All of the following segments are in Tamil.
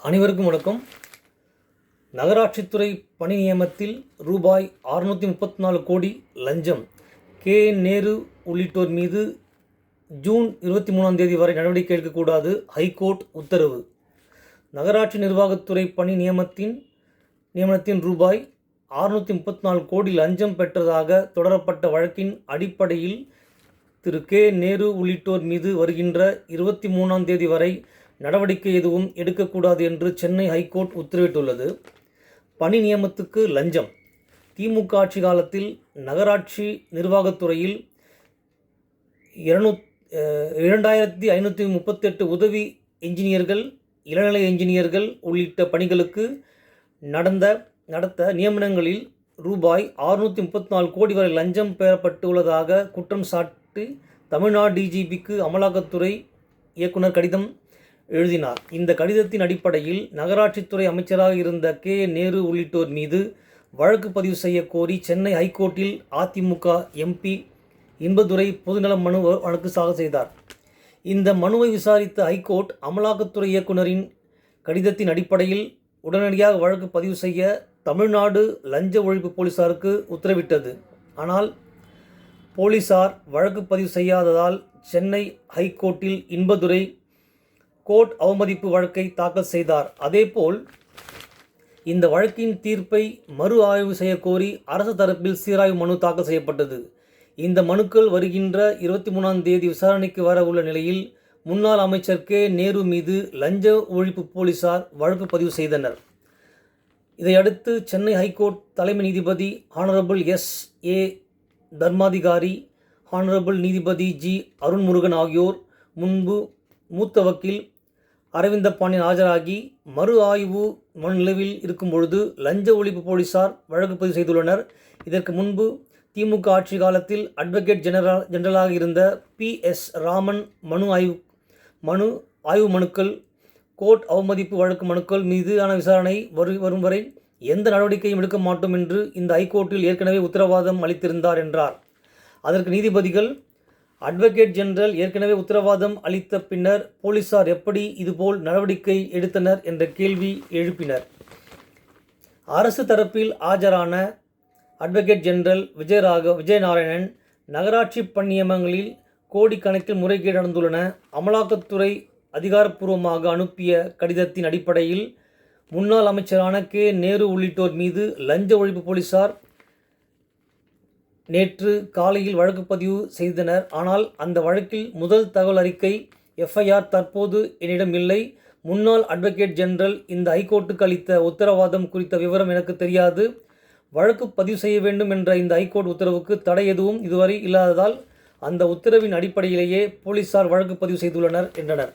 அனைவருக்கும் வணக்கம். நகராட்சித்துறை பணி நியமனத்தில் ரூபாய் 634 கோடி லஞ்சம் நேரு உள்ளிட்டோர் மீது ஜூன் 23 வரை நடவடிக்கை எடுக்கக்கூடாது, ஹைகோர்ட் உத்தரவு. நகராட்சி நிர்வாகத்துறை பணி நியமனத்தின் ரூபாய் 634 கோடி லஞ்சம் பெற்றதாக தொடரப்பட்ட வழக்கின் அடிப்படையில் திரு நேரு உள்ளிட்டோர் மீது வருகின்ற 23 வரை நடவடிக்கை எதுவும் எடுக்கக்கூடாது என்று சென்னை ஹைகோர்ட் உத்தரவிட்டுள்ளது. பணி நியமனத்துக்கு லஞ்சம். திமுக ஆட்சி காலத்தில் நகராட்சி நிர்வாகத்துறையில் 2538 உதவி என்ஜினியர்கள், இளநிலை என்ஜினியர்கள் உள்ளிட்ட பணிகளுக்கு நடத்த நியமனங்களில் ரூபாய் 634 கோடி வரை லஞ்சம் பெறப்பட்டுள்ளதாக குற்றம் சாட்டி தமிழ்நாடு டிஜிபிக்கு அமலாக்கத்துறை இயக்குனர் கடிதம் எழுதினார். இந்த கடிதத்தின் அடிப்படையில் நகராட்சித்துறை அமைச்சராக இருந்த நேரு உள்ளிட்டோர் மீது வழக்கு பதிவு செய்ய கோரி சென்னை ஹைகோர்ட்டில் அதிமுக எம்பி இன்பதுரை பொதுநல மனு வழக்கு தாக்கல் செய்தார். இந்த மனுவை விசாரித்த ஹைகோர்ட் அமலாக்கத்துறை இயக்குனரின் கடிதத்தின் அடிப்படையில் உடனடியாக வழக்கு பதிவு செய்ய தமிழ்நாடு லஞ்ச ஒழிப்பு போலீசாருக்கு உத்தரவிட்டது. ஆனால் போலீசார் வழக்கு பதிவு செய்யாததால் சென்னை ஹைகோர்ட்டில் இன்பதுரை கோர்ட் அவமதிப்பு வழக்கை தாக்கல் செய்தார். அதேபோல் இந்த வழக்கின் தீர்ப்பை மறு ஆய்வு செய்ய கோரி அரசு தரப்பில் சீராய்வு மனு தாக்கல் செய்யப்பட்டது. இந்த மனுக்கள் வருகின்ற 23 விசாரணைக்கு வர உள்ள நிலையில் முன்னாள் அமைச்சர் நேரு மீது லஞ்ச ஒழிப்பு போலீசார் வழக்கு பதிவு செய்தனர். இதையடுத்து சென்னை ஹைகோர்ட் தலைமை நீதிபதி ஹானரபிள் SA தர்மாதிகாரி, ஹானரபிள் நீதிபதி G அருண்முருகன் ஆகியோர் முன்பு மூத்த வக்கீல் அரவிந்த பாண்டியன் ஆஜராகி மறு ஆய்வு மனு நிலவில் இருக்கும் பொழுது லஞ்ச ஒழிப்பு போலீசார் வழக்கு பதிவு செய்துள்ளனர். இதற்கு முன்பு திமுக ஆட்சி காலத்தில் அட்வொகேட் ஜெனரலாக இருந்த PS ராமன் ஆய்வு மனுக்கள், கோர்ட் அவமதிப்பு வழக்கு மனுக்கள் மீதான விசாரணை வரும் வரை எந்த நடவடிக்கையும் எடுக்க மாட்டோம் என்று இந்த ஹைகோர்ட்டில் ஏற்கனவே உத்தரவாதம் அளித்திருந்தார் என்றார். அதற்கு நீதிபதிகள், அட்வொகேட் ஜெனரல் ஏற்கனவே உத்தரவாதம் அளித்த பின்னர் போலீசார் எப்படி இதுபோல் நடவடிக்கை எடுத்தனர் என்ற கேள்வி எழுப்பினர். அரசு தரப்பில் ஆஜரான அட்வொகேட் ஜெனரல் விஜயநாராயணன், நகராட்சி பணி நியமனங்களில் கோடிக்கணக்கில் முறைகேடு நடந்துள்ளன. அமலாக்கத்துறை அதிகாரப்பூர்வமாக அனுப்பிய கடிதத்தின் அடிப்படையில் முன்னாள் அமைச்சரான நேரு உள்ளிட்டோர் மீது லஞ்ச ஒழிப்பு போலீசார் நேற்று காலையில் வழக்கு பதிவு செய்தனர். ஆனால் அந்த வழக்கில் முதல் தகவல் அறிக்கை FIR தற்போது என்னிடம் இல்லை. முன்னாள் அட்வொகேட் ஜெனரல் இந்த ஹைகோர்ட்டுக்கு அளித்த உத்தரவாதம் குறித்த விவரம் எனக்கு தெரியாது. வழக்கு பதிவு செய்ய வேண்டும் என்ற இந்த ஹைகோர்ட் உத்தரவுக்கு தடை எதுவும் இதுவரை இல்லாததால் அந்த உத்தரவின் அடிப்படையிலேயே போலீசார் வழக்கு பதிவு செய்துள்ளனர் என்றனர்.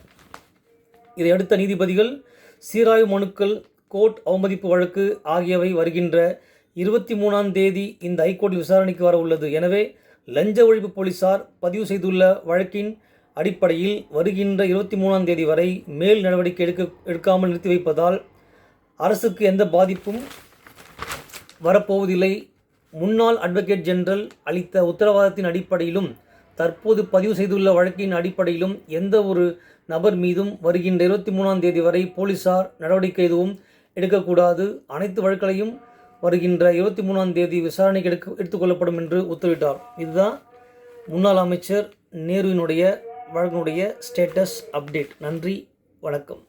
இதையடுத்த நீதிபதிகள் சீராய்வு மனுக்கள், கோர்ட் அவமதிப்பு வழக்கு ஆகியவை வருகின்ற 23 இந்த ஹைகோர்ட்டில் விசாரணைக்கு வர உள்ளது. எனவே லஞ்ச ஒழிப்பு போலீசார் பதிவு செய்துள்ள வழக்கின் அடிப்படையில் வருகின்ற 23 வரை மேல் நடவடிக்கை எடுக்காமல் நிறுத்தி வைப்பதால் அரசுக்கு எந்த பாதிப்பும் வரப்போவதில்லை. முன்னாள் அட்வொகேட் ஜெனரல் அளித்த உத்தரவாதத்தின் அடிப்படையிலும் தற்போது பதிவு செய்துள்ள வழக்கின் அடிப்படையிலும் எந்த ஒரு நபர் மீதும் வருகின்ற 23 வரை போலீசார் நடவடிக்கை எதுவும் எடுக்கக்கூடாது. அனைத்து வழக்குகளையும் வருகின்ற 23 விசாரணைக்கு எடுத்துக்கொள்ளப்படும் என்று உத்தரவிட்டார். இதுதான் முன்னாள் அமைச்சர் நேருவினுடைய வழக்கினுடைய ஸ்டேட்டஸ் அப்டேட். நன்றி, வணக்கம்.